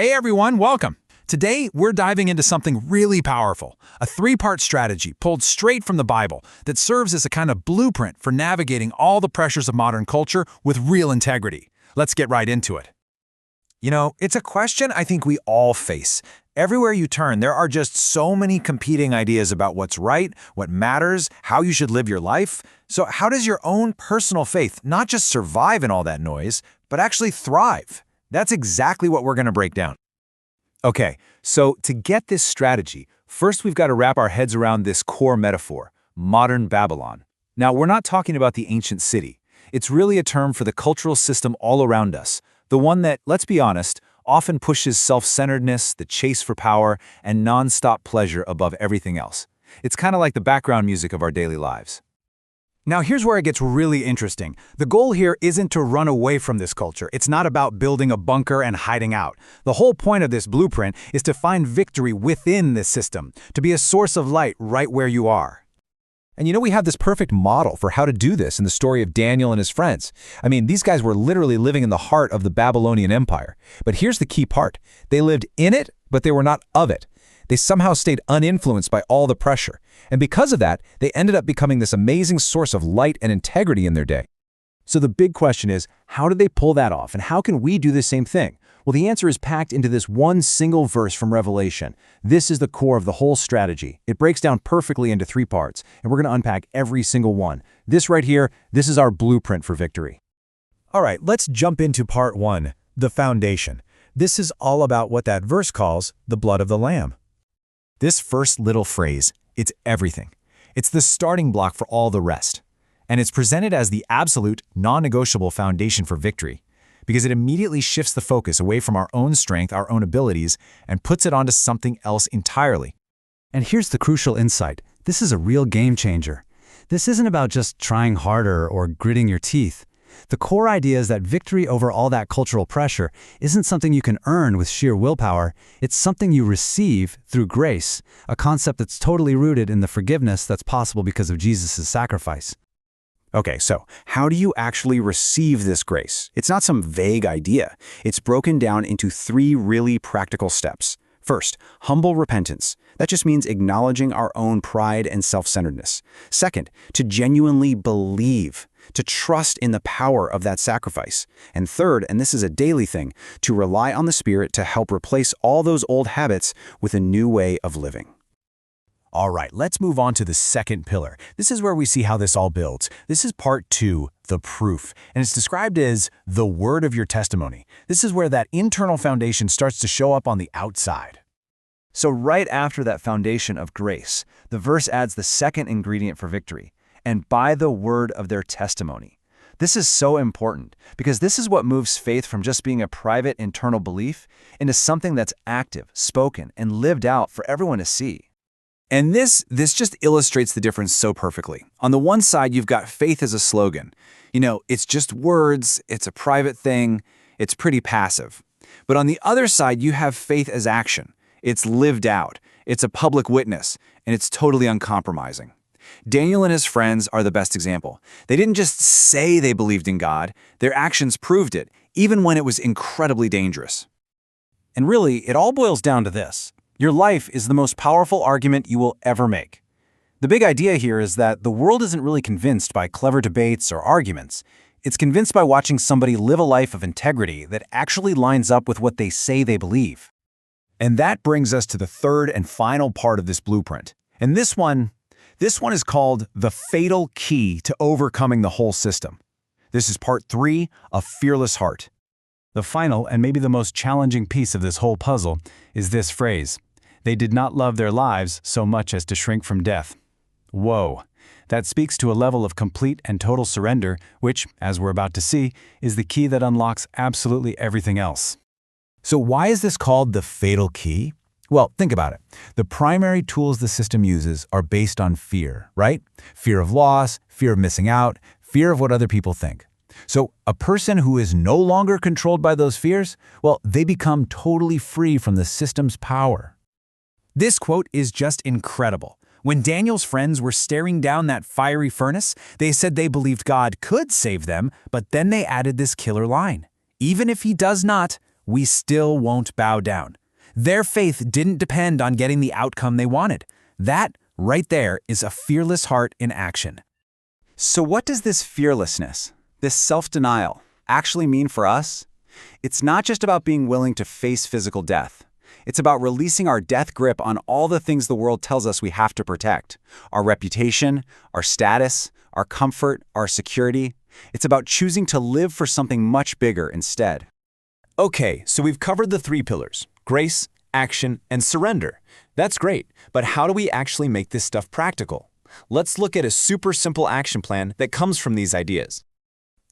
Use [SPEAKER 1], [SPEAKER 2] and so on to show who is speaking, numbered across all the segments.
[SPEAKER 1] Hey everyone, welcome. Today, we're diving into something really powerful, a three-part strategy pulled straight from the Bible that serves as a kind of blueprint for navigating all the pressures of modern culture with real integrity. Let's get right into it.
[SPEAKER 2] You know, it's a question I think we all face. Everywhere you turn, there are just so many competing ideas about what's right, what matters, how you should live your life. So how does your own personal faith not just survive in all that noise, but actually thrive? That's exactly what we're going to break down. Okay, so to get this strategy, first we've got to wrap our heads around this core metaphor, modern Babylon. Now, we're not talking about the ancient city. It's really a term for the cultural system all around us, the one that, let's be honest, often pushes self-centeredness, the chase for power, and non-stop pleasure above everything else. It's kind of like the background music of our daily lives.
[SPEAKER 3] Now here's where it gets really interesting. The goal here isn't to run away from this culture. It's not about building a bunker and hiding out. The whole point of this blueprint is to find victory within this system, to be a source of light right where you are.
[SPEAKER 4] And you know, we have this perfect model for how to do this in the story of Daniel and his friends. I mean, these guys were literally living in the heart of the Babylonian Empire. But here's the key part. They lived in it, but they were not of it. They somehow stayed uninfluenced by all the pressure. And because of that, they ended up becoming this amazing source of light and integrity in their day.
[SPEAKER 5] So the big question is, how did they pull that off, and how can we do the same thing? Well, the answer is packed into this one single verse from Revelation. This is the core of the whole strategy. It breaks down perfectly into three parts, and we're going to unpack every single one. This right here, this is our blueprint for victory.
[SPEAKER 3] All right, let's jump into part one, the foundation. This is all about what that verse calls the blood of the Lamb.
[SPEAKER 2] This first little phrase, it's everything. It's the starting block for all the rest. And it's presented as the absolute, non-negotiable foundation for victory, because it immediately shifts the focus away from our own strength, our own abilities, and puts it onto something else entirely.
[SPEAKER 3] And here's the crucial insight. This is a real game changer. This isn't about just trying harder or gritting your teeth. The core idea is that victory over all that cultural pressure isn't something you can earn with sheer willpower. It's something you receive through grace, a concept that's totally rooted in the forgiveness that's possible because of Jesus' sacrifice.
[SPEAKER 2] Okay, so how do you actually receive this grace? It's not some vague idea. It's broken down into three really practical steps. First, humble repentance. That just means acknowledging our own pride and self-centeredness. Second, to genuinely believe, to trust in the power of that sacrifice. And third, and this is a daily thing, to rely on the Spirit to help replace all those old habits with a new way of living.
[SPEAKER 3] All right, let's move on to the second pillar. This is where we see how this all builds. This is part two, the proof, and it's described as the word of your testimony. This is where that internal foundation starts to show up on the outside.
[SPEAKER 5] So right after that foundation of grace, the verse adds the second ingredient for victory, and by the word of their testimony. This is so important because this is what moves faith from just being a private internal belief into something that's active, spoken, and lived out for everyone to see.
[SPEAKER 2] And this just illustrates the difference so perfectly. On the one side, you've got faith as a slogan. You know, it's just words, it's a private thing, it's pretty passive. But on the other side, you have faith as action. It's lived out, it's a public witness, and it's totally uncompromising. Daniel and his friends are the best example. They didn't just say they believed in God, their actions proved it, even when it was incredibly dangerous.
[SPEAKER 5] And really, it all boils down to this. Your life is the most powerful argument you will ever make. The big idea here is that the world isn't really convinced by clever debates or arguments. It's convinced by watching somebody live a life of integrity that actually lines up with what they say they believe.
[SPEAKER 2] And that brings us to the third and final part of this blueprint. And this one is called the fatal key to overcoming the whole system. This is part 3, a fearless heart.
[SPEAKER 3] The final and maybe the most challenging piece of this whole puzzle is this phrase. They did not love their lives so much as to shrink from death. Whoa. That speaks to a level of complete and total surrender, which, as we're about to see, is the key that unlocks absolutely everything else.
[SPEAKER 4] So why is this called the fatal key? Well, think about it. The primary tools the system uses are based on fear, right? Fear of loss, fear of missing out, fear of what other people think. So a person who is no longer controlled by those fears, well, they become totally free from the system's power.
[SPEAKER 1] This quote is just incredible. When Daniel's friends were staring down that fiery furnace, they said they believed God could save them, but then they added this killer line. Even if he does not, we still won't bow down. Their faith didn't depend on getting the outcome they wanted. That, right there, is a fearless heart in action.
[SPEAKER 5] So what does this fearlessness, this self-denial, actually mean for us? It's not just about being willing to face physical death. It's about releasing our death grip on all the things the world tells us we have to protect. Our reputation, our status, our comfort, our security. It's about choosing to live for something much bigger instead.
[SPEAKER 6] Okay, so we've covered the 3 pillars: grace, action, and surrender. That's great, but how do we actually make this stuff practical? Let's look at a super simple action plan that comes from these ideas.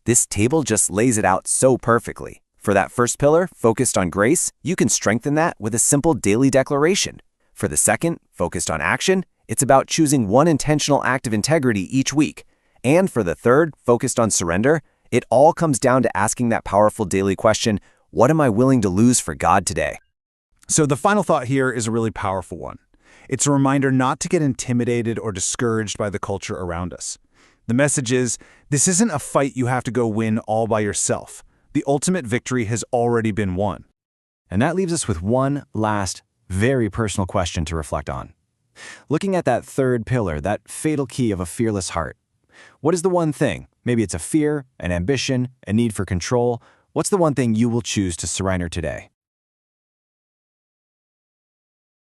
[SPEAKER 7] This table just lays it out so perfectly. For that first pillar, focused on grace, you can strengthen that with a simple daily declaration. For the second, focused on action, it's about choosing one intentional act of integrity each week. And for the third, focused on surrender, it all comes down to asking that powerful daily question, what am I willing to lose for God today?
[SPEAKER 1] So the final thought here is a really powerful one. It's a reminder not to get intimidated or discouraged by the culture around us. The message is, this isn't a fight you have to go win all by yourself. The ultimate victory has already been won.
[SPEAKER 5] And that leaves us with one last, very personal question to reflect on. Looking at that third pillar, that fatal key of a fearless heart. What is the one thing? Maybe it's a fear, an ambition, a need for control. What's the one thing you will choose to surrender today?